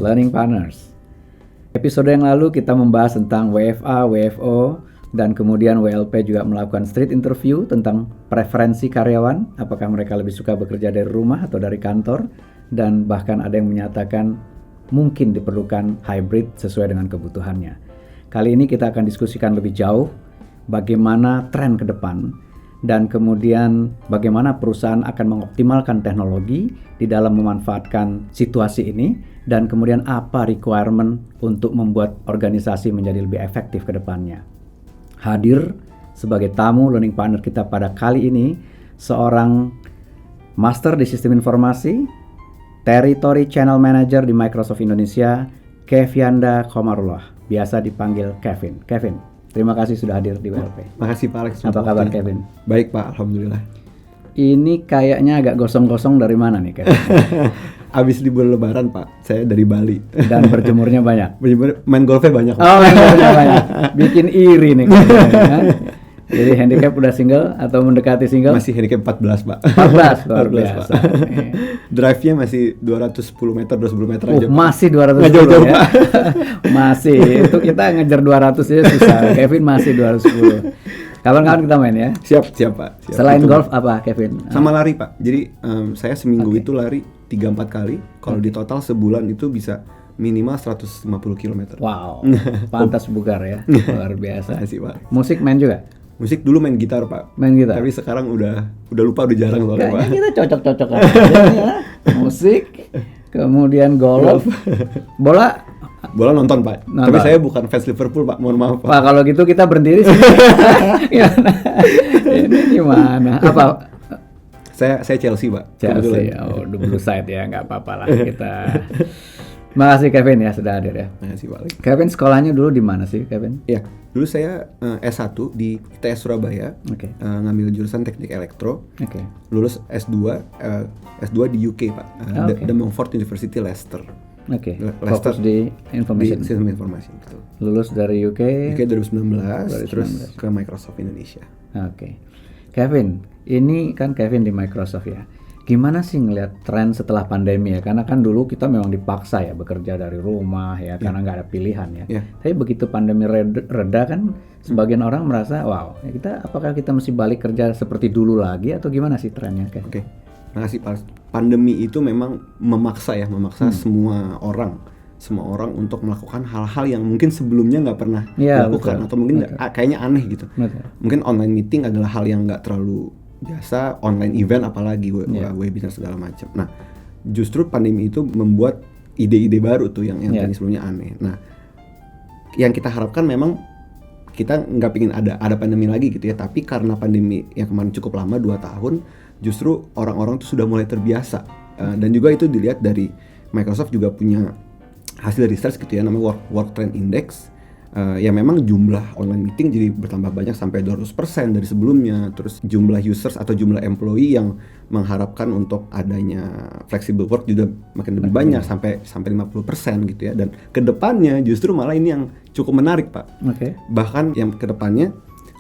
Learning Partners. Episode yang lalu kita membahas tentang WFA, WFO, dan kemudian WLP juga melakukan street interview tentang preferensi karyawan, apakah mereka lebih suka bekerja dari rumah atau dari kantor, dan bahkan ada yang menyatakan mungkin diperlukan hybrid sesuai dengan kebutuhannya. Kali ini kita akan diskusikan lebih jauh bagaimana tren ke depan dan kemudian bagaimana perusahaan akan mengoptimalkan teknologi di dalam memanfaatkan situasi ini dan kemudian apa requirement untuk membuat organisasi menjadi lebih efektif ke depannya. Hadir sebagai tamu learning partner kita pada kali ini seorang master di sistem informasi, territory channel manager di Microsoft Indonesia, Kevianda Komarullah, biasa dipanggil Kevin. Kevin, terima kasih sudah hadir di WLP. Makasih Pak Alex. Apa kabar Kevin? Baik Pak, Alhamdulillah. Ini kayaknya agak gosong-gosong dari mana nih Kevin? Abis libur lebaran Pak, saya dari Bali. Dan berjemurnya banyak? Main golfnya banyak Pak. Oh, main golfnya banyak. Bikin iri nih kayaknya. Jadi handicap udah single atau mendekati single? Masih handicap 14 Pak. 14, luar biasa. Pak. Drive-nya masih 210 meter, 210 meter aja Pak. Masih 210 jauh-jauh, ya? Pak. Masih, itu kita ngejar 200 aja susah. Kevin masih 210. Kapan-kapan kita main ya? Siap Pak. Siap. Selain itu golf apa Kevin? Sama lari Pak. Jadi saya seminggu itu lari 3-4 kali. Kalau di total sebulan itu bisa minimal 150 km. Wow, pantas bugar ya. Luar biasa. Makasih Pak. Musik main juga? Musik dulu main gitar Pak. Main gitar? Tapi sekarang udah lupa, udah jarang soalnya Pak. Kayaknya kita cocok-cocok aja ya. Musik, kemudian golf. Bola nonton Pak. Tapi saya bukan fans Liverpool Pak, mohon maaf Pak. Pak, kalau gitu kita berhenti di sini. Ini gimana? Apa? Saya Chelsea Pak. Chelsea, oh the blue side ya, nggak apa-apa lah kita. Makasih Kevin ya sudah hadir ya. Makasih Pak. Kevin sekolahnya dulu di mana sih Kevin? Ya, dulu saya S1 di ITS Surabaya. Oke. Ngambil jurusan teknik elektro. Oke. Lulus S2 di UK Pak. The Montfort University Leicester. Oke. Fokus di information. Di sistem informasi, betul. Lulus dari UK 2019. Terus ke Microsoft Indonesia. Oke. Kevin, ini kan Kevin di Microsoft ya. Gimana sih ngelihat tren setelah pandemi ya? Karena kan dulu kita memang dipaksa ya bekerja dari rumah ya, karena nggak ada pilihan ya. Tapi begitu pandemi reda kan, sebagian orang merasa, wow, ya apakah kita mesti balik kerja seperti dulu lagi atau gimana sih trennya? Oke. Makasih Pak. Pandemi itu memang memaksa semua orang untuk melakukan hal-hal yang mungkin sebelumnya nggak pernah dilakukan atau mungkin kayaknya aneh gitu. Mungkin online meeting adalah hal yang nggak terlalu biasa, online event apalagi webinar segala macam. Nah, justru pandemi itu membuat ide-ide baru tuh yang tadi sebelumnya aneh. Nah, yang kita harapkan memang kita nggak pingin ada pandemi lagi gitu ya, tapi karena pandemi yang kemarin cukup lama 2 tahun, justru orang-orang tuh sudah mulai terbiasa. Dan juga itu dilihat dari Microsoft juga punya hasil research gitu ya, namanya Work Trend Index. Ya memang jumlah online meeting jadi bertambah banyak sampai 200% dari sebelumnya. Terus jumlah users atau jumlah employee yang mengharapkan untuk adanya flexible work juga makin lebih banyak sampai 50% gitu ya. Dan kedepannya justru malah ini yang cukup menarik Pak. Bahkan yang kedepannya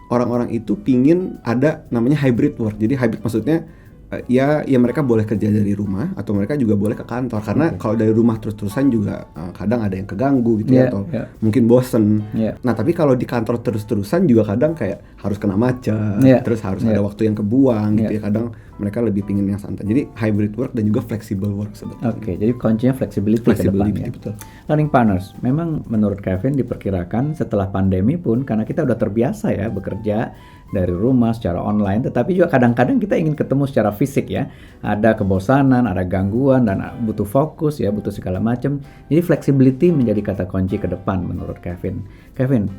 orang-orang itu pingin ada namanya hybrid work. Jadi hybrid maksudnya ya mereka boleh kerja dari rumah atau mereka juga boleh ke kantor karena kalau dari rumah terus-terusan juga kadang ada yang keganggu gitu ya atau mungkin bosen. Nah tapi kalau di kantor terus-terusan juga kadang kayak harus kena macet, terus harus ada waktu yang kebuang gitu ya. Kadang mereka lebih pingin yang santai. Jadi hybrid work dan juga flexible work sebetulnya. Oke, jadi kuncinya flexibility ke depan ya. Betul. Learning Partners, memang menurut Kevin diperkirakan setelah pandemi pun karena kita udah terbiasa ya bekerja dari rumah secara online, tetapi juga kadang-kadang kita ingin ketemu secara fisik ya. Ada kebosanan, ada gangguan dan butuh fokus ya, butuh segala macam. Jadi flexibility menjadi kata kunci ke depan menurut Kevin. Kevin,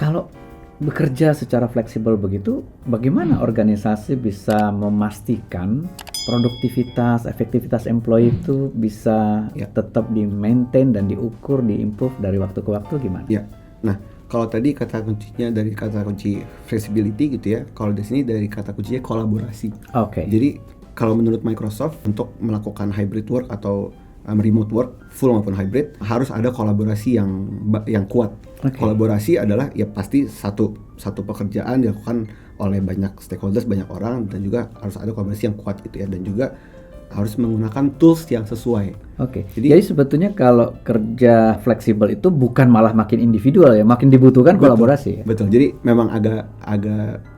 kalau bekerja secara fleksibel begitu, bagaimana organisasi bisa memastikan produktivitas, efektivitas employee itu bisa tetap di-maintain dan diukur, di-improve dari waktu ke waktu gimana? Ya, nah kalau tadi kata kuncinya dari kata kunci flexibility gitu ya, kalau di sini dari kata kuncinya kolaborasi. Jadi kalau menurut Microsoft untuk melakukan hybrid work atau remote work full maupun hybrid harus ada kolaborasi yang kuat. Kolaborasi adalah ya pasti satu pekerjaan dilakukan oleh banyak stakeholders, banyak orang, dan juga harus ada kolaborasi yang kuat gitu ya. Dan juga harus menggunakan tools yang sesuai. Oke. Jadi sebetulnya kalau kerja fleksibel itu bukan malah makin individual ya, makin dibutuhkan kolaborasi. Ya? Betul. Jadi memang agak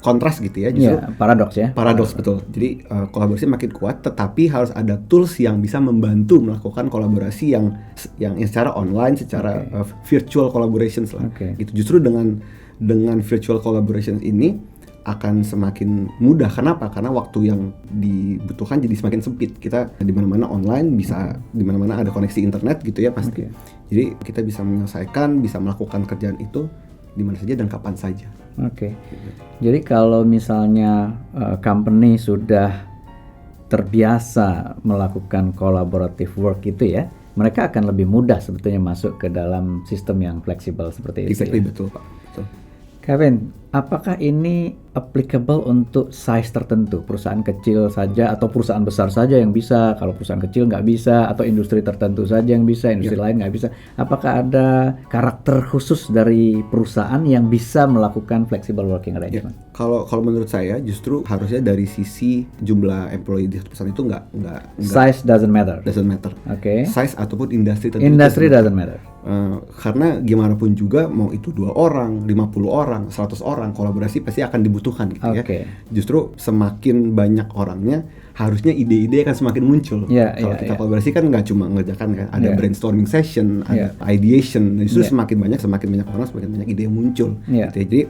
kontras gitu ya, justru. Paradoks ya. Paradoks betul. Jadi kolaborasi makin kuat, tetapi harus ada tools yang bisa membantu melakukan kolaborasi yang secara online, secara virtual collaborations lah. Gitu. Justru dengan virtual collaborations ini akan semakin mudah. Kenapa? Karena waktu yang dibutuhkan jadi semakin sempit. Kita di mana-mana online, bisa di mana-mana ada koneksi internet gitu ya pasti. Jadi kita bisa menyelesaikan, bisa melakukan kerjaan itu di mana saja dan kapan saja. Jadi kalau misalnya company sudah terbiasa melakukan collaborative work itu ya, mereka akan lebih mudah sebetulnya masuk ke dalam sistem yang fleksibel seperti itu. Exactly, betul Pak. Kevin, apakah ini applicable untuk size tertentu? Perusahaan kecil saja atau perusahaan besar saja yang bisa? Kalau perusahaan kecil nggak bisa, atau industri tertentu saja yang bisa, industri lain nggak bisa. Apakah ada karakter khusus dari perusahaan yang bisa melakukan flexible working arrangement? Kalau menurut saya justru harusnya dari sisi jumlah employee di perusahaan itu nggak size doesn't matter. Size ataupun industri tertentu. Industry doesn't matter. Karena gimana pun juga mau itu 2 orang, 50 orang, 100 orang, kolaborasi pasti akan dibutuhkan gitu ya. Justru semakin banyak orangnya, harusnya ide-ide akan semakin muncul. Kalau kita kolaborasi kan nggak cuma ngerjakan kan, ada brainstorming session, ada ideation. Justru semakin banyak orang, semakin banyak ide yang muncul. Gitu ya. Jadi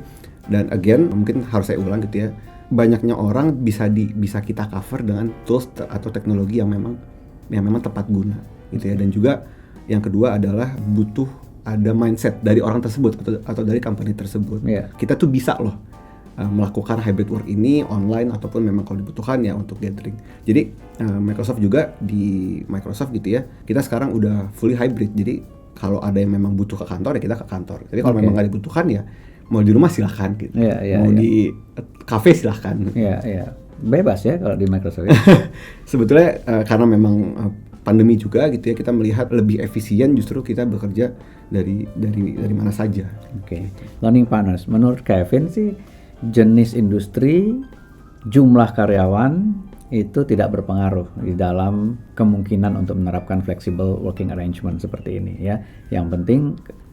dan again mungkin harus saya ulang gitu ya, banyaknya orang bisa kita cover dengan tools atau teknologi yang memang tepat guna gitu ya. Dan juga yang kedua adalah butuh ada mindset dari orang tersebut atau dari company tersebut. Kita tuh bisa loh melakukan hybrid work ini online ataupun memang kalau dibutuhkan ya untuk gathering. Jadi Microsoft juga di Microsoft gitu ya, kita sekarang udah fully hybrid. Jadi kalau ada yang memang butuh ke kantor ya kita ke kantor. Tapi kalau memang nggak dibutuhkan ya mau di rumah silahkan gitu. Mau di cafe silahkan. Bebas ya kalau di Microsoft. Ya? Sebetulnya karena memang pandemi juga gitu ya, kita melihat lebih efisien justru kita bekerja dari mana saja. Learning partners, menurut Kevin sih jenis industri, jumlah karyawan itu tidak berpengaruh di dalam kemungkinan untuk menerapkan flexible working arrangement seperti ini ya. Yang penting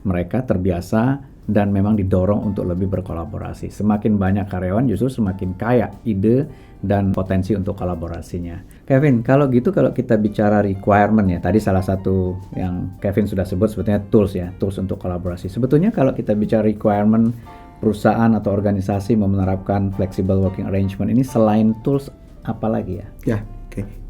mereka terbiasa dan memang didorong untuk lebih berkolaborasi. Semakin banyak karyawan justru semakin kaya ide dan potensi untuk kolaborasinya. Kevin, kalau kita bicara requirement ya, tadi salah satu yang Kevin sudah sebut sebetulnya tools ya, tools untuk kolaborasi. Sebetulnya kalau kita bicara requirement perusahaan atau organisasi mau menerapkan flexible working arrangement ini selain tools apa lagi ya?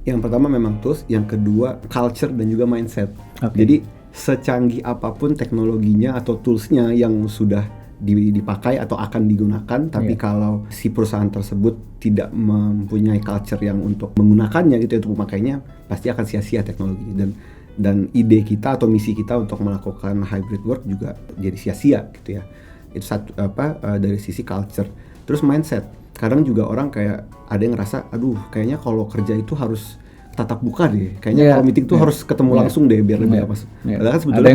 Yang pertama memang tools, yang kedua culture dan juga mindset. Jadi secanggih apapun teknologinya atau toolsnya yang sudah dipakai atau akan digunakan, tapi kalau si perusahaan tersebut tidak mempunyai culture yang untuk menggunakannya gitu, untuk memakainya, pasti akan sia-sia teknologi dan ide kita atau misi kita untuk melakukan hybrid work juga jadi sia-sia gitu ya. Itu dari sisi culture. Terus mindset, kadang juga orang kayak ada yang ngerasa, aduh kayaknya kalau kerja itu harus tatap muka deh, kayaknya kalau meeting tuh harus ketemu langsung deh biar lebih apa. Padahal kan sebetulnya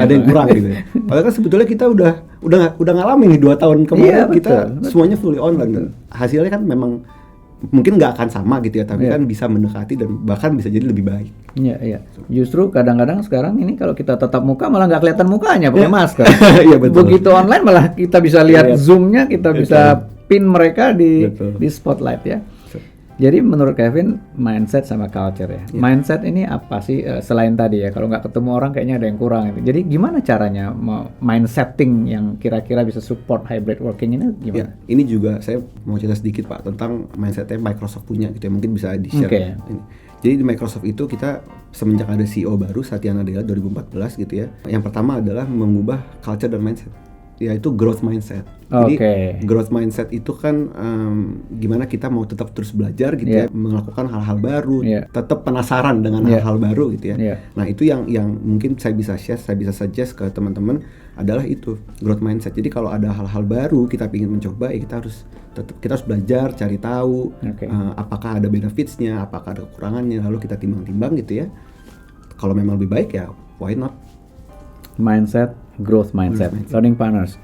ada yang kurang gitu ya. Padahal kan sebetulnya kita udah ngalamin nih 2 tahun kemarin kita semuanya fully online. Hasilnya kan memang mungkin nggak akan sama gitu ya, tapi kan bisa mendekati dan bahkan bisa jadi lebih baik. Justru kadang-kadang sekarang ini kalau kita tatap muka malah nggak kelihatan mukanya pakai masker. Begitu online malah kita bisa lihat zoom-nya, kita bisa pin mereka di spotlight ya. Jadi menurut Kevin mindset sama culture ya. Mindset ini apa sih selain tadi ya, kalau nggak ketemu orang kayaknya ada yang kurang. Jadi gimana caranya mind setting yang kira-kira bisa support hybrid working ini gimana? Ini juga saya mau cerita sedikit Pak tentang mindsetnya Microsoft punya gitu ya, mungkin bisa di-share. Jadi di Microsoft itu kita semenjak ada CEO baru Satya Nadella 2014 gitu ya. Yang pertama adalah mengubah culture dan mindset, yaitu growth mindset. Jadi growth mindset itu kan gimana kita mau tetap terus belajar gitu ya, melakukan hal-hal baru, tetap penasaran dengan hal-hal baru gitu ya. Nah itu yang mungkin saya bisa share, saya bisa suggest ke teman-teman adalah itu growth mindset. Jadi kalau ada hal-hal baru kita ingin mencoba, ya kita harus belajar, cari tahu apakah ada benefitsnya, apakah ada kekurangannya, lalu kita timbang-timbang gitu ya. Kalau memang lebih baik ya why not? Mindset, growth mindset. Learning partners,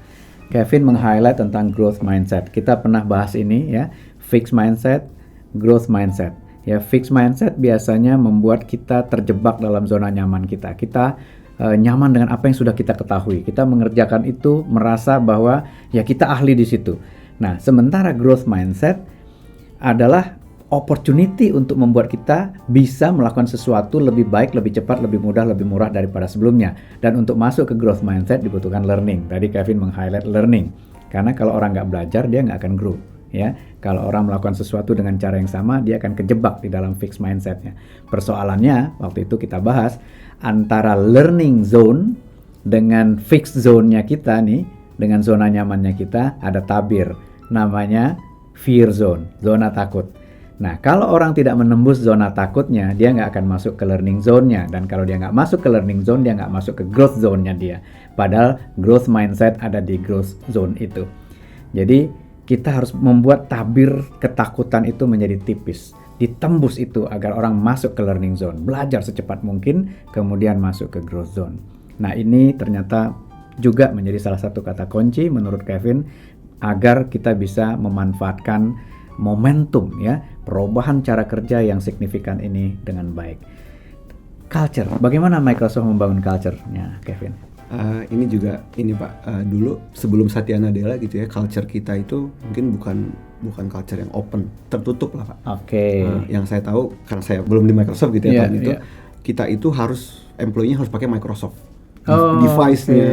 Kevin meng-highlight tentang growth mindset. Kita pernah bahas ini ya, fixed mindset, growth mindset. Ya, fixed mindset biasanya membuat kita terjebak dalam zona nyaman kita. Kita nyaman dengan apa yang sudah kita ketahui. Kita mengerjakan itu merasa bahwa ya kita ahli di situ. Nah, sementara growth mindset adalah opportunity untuk membuat kita bisa melakukan sesuatu lebih baik, lebih cepat, lebih mudah, lebih murah daripada sebelumnya. Dan untuk masuk ke growth mindset dibutuhkan learning. Tadi Kevin meng-highlight learning. Karena kalau orang nggak belajar, dia nggak akan grow. Ya, kalau orang melakukan sesuatu dengan cara yang sama, dia akan kejebak di dalam fixed mindset-nya. Persoalannya, waktu itu kita bahas, antara learning zone dengan fixed zone-nya kita nih, dengan zona nyamannya kita, ada tabir. Namanya fear zone, zona takut. Nah, kalau orang tidak menembus zona takutnya, dia nggak akan masuk ke learning zone-nya. Dan kalau dia nggak masuk ke learning zone, dia nggak masuk ke growth zone-nya dia. Padahal growth mindset ada di growth zone itu. Jadi, kita harus membuat tabir ketakutan itu menjadi tipis. Ditembus itu agar orang masuk ke learning zone. Belajar secepat mungkin, kemudian masuk ke growth zone. Nah, ini ternyata juga menjadi salah satu kata kunci menurut Kevin agar kita bisa memanfaatkan momentum ya, perubahan cara kerja yang signifikan ini dengan baik. Culture. Bagaimana Microsoft membangun culture-nya, Kevin? Ini juga Pak, dulu sebelum Satya Nadella gitu ya, culture kita itu mungkin bukan culture yang open, tertutup lah Pak. Oke. Yang saya tahu karena saya belum di Microsoft gitu ya tahun itu, kita itu employee-nya harus pakai Microsoft, device-nya,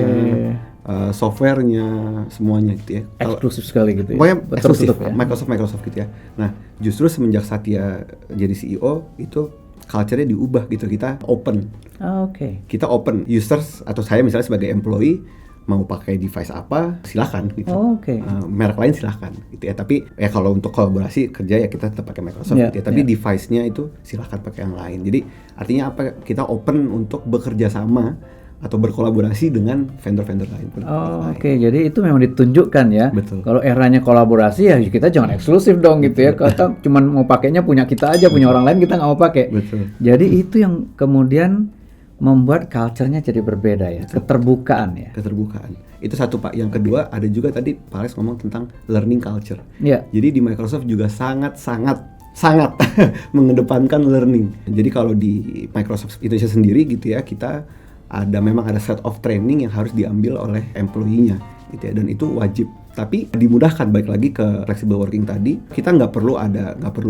software-nya, semuanya gitu ya. Eksklusif sekali gitu ya. Pokoknya eksklusif ya? Microsoft gitu ya. Nah, justru semenjak Satya jadi CEO itu culture-nya diubah gitu, kita open. Oke. Kita open, users atau saya misalnya sebagai employee mau pakai device apa silakan gitu. Oke. Merek lain silakan gitu ya. Tapi ya kalau untuk kolaborasi kerja ya kita tetap pakai Microsoft gitu ya. Tapi device-nya itu silakan pakai yang lain. Jadi artinya apa? Kita open untuk bekerja sama atau berkolaborasi dengan vendor-vendor lain. Oke. Jadi itu memang ditunjukkan ya. Betul. Kalau eranya kolaborasi ya kita jangan eksklusif dong gitu ya. Kalau cuma mau pakainya punya kita aja, punya orang lain kita nggak mau pakai. Betul. Jadi itu yang kemudian membuat culture-nya jadi berbeda ya. Keterbukaan ya. Keterbukaan. Itu satu Pak. Yang kedua ada juga tadi Pak Alex ngomong tentang learning culture. Iya. Jadi di Microsoft juga sangat mengedepankan learning. Jadi kalau di Microsoft Indonesia sendiri gitu ya, kita memang ada set of training yang harus diambil oleh employee-nya gitu ya, dan itu wajib. Tapi dimudahkan, balik lagi ke flexible working tadi, kita nggak perlu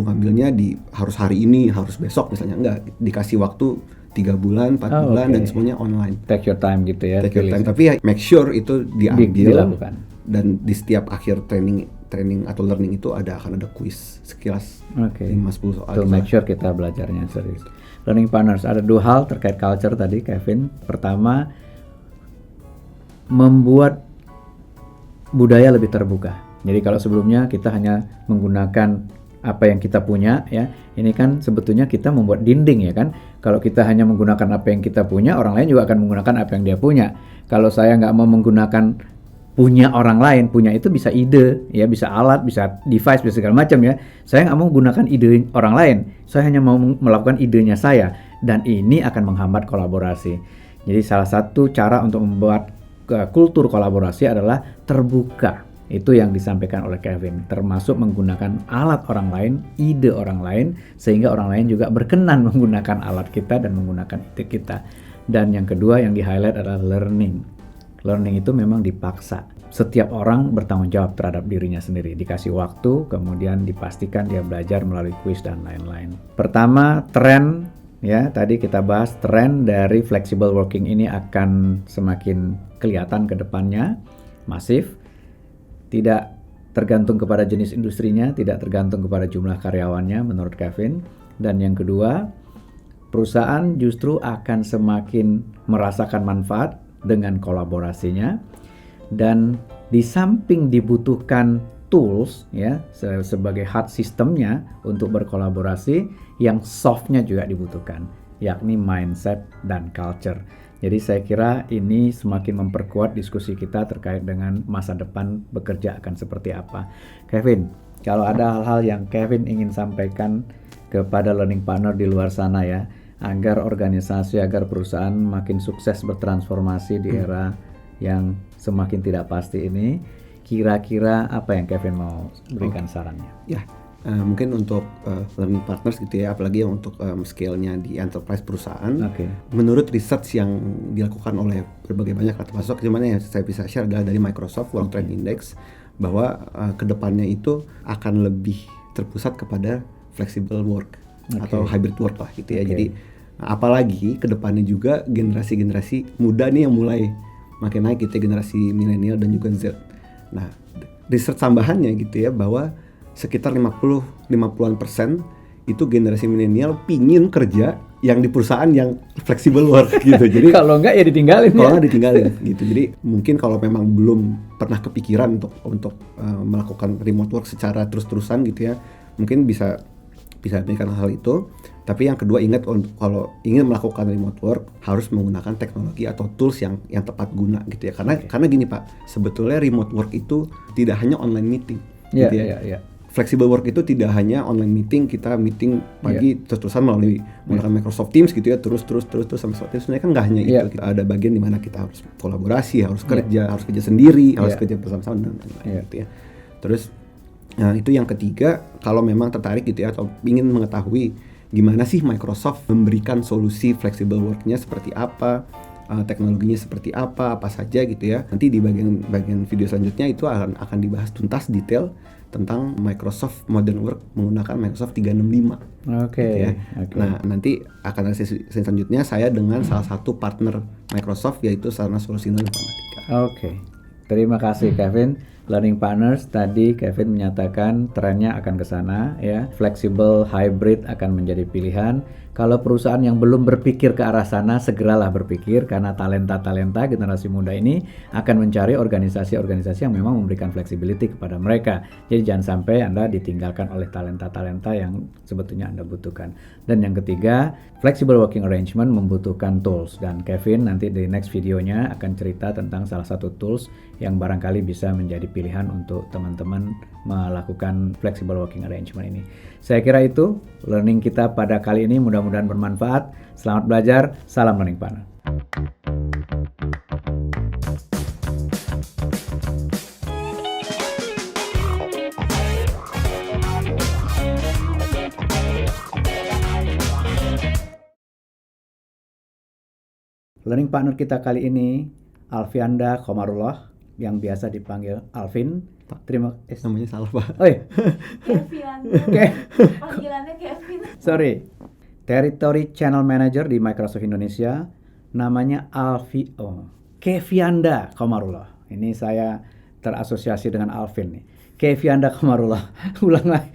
ngambilnya harus hari ini, harus besok misalnya, nggak, dikasih waktu 3 bulan, 4 bulan dan semuanya online. Take your time gitu ya. Take your time, tapi ya make sure itu dilakukan. Dan di setiap akhir training atau learning itu akan ada quiz sekilas 5-10 soal. To make sure kita belajarnya serius. Learning partners, ada 2 hal terkait culture tadi Kevin. Pertama, membuat budaya lebih terbuka. Jadi kalau sebelumnya kita hanya menggunakan apa yang kita punya ya, ini kan sebetulnya kita membuat dinding ya kan. Kalau kita hanya menggunakan apa yang kita punya, orang lain juga akan menggunakan apa yang dia punya. Kalau saya nggak mau menggunakan punya orang lain, punya itu bisa ide, ya bisa alat, bisa device, bisa segala macam ya. Saya nggak mau menggunakan ide orang lain, saya hanya mau melakukan idenya saya, dan ini akan menghambat kolaborasi. Jadi salah satu cara untuk membuat kultur kolaborasi adalah terbuka. Itu yang disampaikan oleh Kevin, termasuk menggunakan alat orang lain, ide orang lain, sehingga orang lain juga berkenan menggunakan alat kita dan menggunakan ide kita. Dan yang kedua yang di-highlight adalah learning. Learning itu memang dipaksa. Setiap orang bertanggung jawab terhadap dirinya sendiri. Dikasih waktu, kemudian dipastikan dia belajar melalui kuis dan lain-lain. Pertama, tren ya, tadi kita bahas tren dari flexible working ini akan semakin kelihatan ke depannya, masif. Tidak tergantung kepada jenis industrinya, tidak tergantung kepada jumlah karyawannya menurut Kevin. Dan yang kedua, perusahaan justru akan semakin merasakan manfaat dengan kolaborasinya, dan di samping dibutuhkan tools ya sebagai hard systemnya untuk berkolaborasi, yang softnya juga dibutuhkan, yakni mindset dan culture. Jadi saya kira ini semakin memperkuat diskusi kita terkait dengan masa depan bekerja akan seperti apa. Kevin, kalau ada hal-hal yang Kevin ingin sampaikan kepada learning partner di luar sana ya, agar organisasi, agar perusahaan makin sukses bertransformasi di era yang semakin tidak pasti ini, kira-kira apa yang Kevin mau berikan sarannya? Ya, mungkin untuk learning partners gitu ya, apalagi yang untuk scale-nya di enterprise perusahaan. Menurut research yang dilakukan oleh berbagai banyak termasuk cuman yang saya bisa share adalah dari Microsoft World Trend Index, bahwa kedepannya itu akan lebih terpusat kepada flexible work atau hybrid work lah gitu ya. Jadi apalagi kedepannya juga generasi-generasi muda nih yang mulai makin naik gitu ya, generasi milenial dan juga Z. Nah, research tambahannya gitu ya, bahwa sekitar 50-an% itu generasi milenial pingin kerja yang di perusahaan yang flexible work gitu. Jadi kalau enggak ya ditinggalin. Kalau enggak ditinggalin gitu. Jadi mungkin kalau memang belum pernah kepikiran untuk melakukan remote work secara terus-terusan gitu ya, mungkin bisa memikirkan hal itu. Tapi yang kedua, ingat kalau ingin melakukan remote work harus menggunakan teknologi atau tools yang tepat guna gitu ya. Karena gini Pak, sebetulnya remote work itu tidak hanya online meeting gitu ya. Flexible work itu tidak hanya online meeting, kita meeting pagi terus-terusan melalui menggunakan Microsoft Teams gitu ya, terus sampai saat itu sebenarnya kan nggak hanya itu. Kita ada bagian di mana kita harus kolaborasi, harus kerja sendiri, harus kerja bersama-sama dan lain-lain gitu ya. Terus itu yang ketiga, kalau memang tertarik gitu ya atau ingin mengetahui gimana sih Microsoft memberikan solusi flexible work-nya seperti apa, teknologinya seperti apa saja gitu ya. Nanti di bagian video selanjutnya itu akan dibahas tuntas detail tentang Microsoft Modern Work menggunakan Microsoft 365. Gitu ya. Nah, nanti akan ada sesi selanjutnya saya dengan salah satu partner Microsoft yaitu Sarana Solusindo Informatika. Terima kasih Kevin. Learning Partners tadi Kevin menyatakan trennya akan ke sana ya. Flexible hybrid akan menjadi pilihan. Kalau perusahaan yang belum berpikir ke arah sana, segeralah berpikir karena talenta-talenta generasi muda ini akan mencari organisasi-organisasi yang memang memberikan flexibility kepada mereka. Jadi jangan sampai Anda ditinggalkan oleh talenta-talenta yang sebetulnya Anda butuhkan. Dan yang ketiga, flexible working arrangement membutuhkan tools. Dan Kevin nanti di next videonya akan cerita tentang salah satu tools yang barangkali bisa menjadi pilihan untuk teman-teman melakukan flexible working arrangement ini. Saya kira itu learning kita pada kali ini, mudah-mudahan bermanfaat. Selamat belajar, salam learning partner. Learning partner kita kali ini Alfianda Komarullah yang biasa dipanggil Alvin. Namanya salah Pak. Panggilannya Kevin. Sorry. Territory Channel Manager di Microsoft Indonesia. Namanya Kevianda Komarullah. Ini saya terasosiasi dengan Alvin nih. Kevianda Komarullah. Ulang lagi.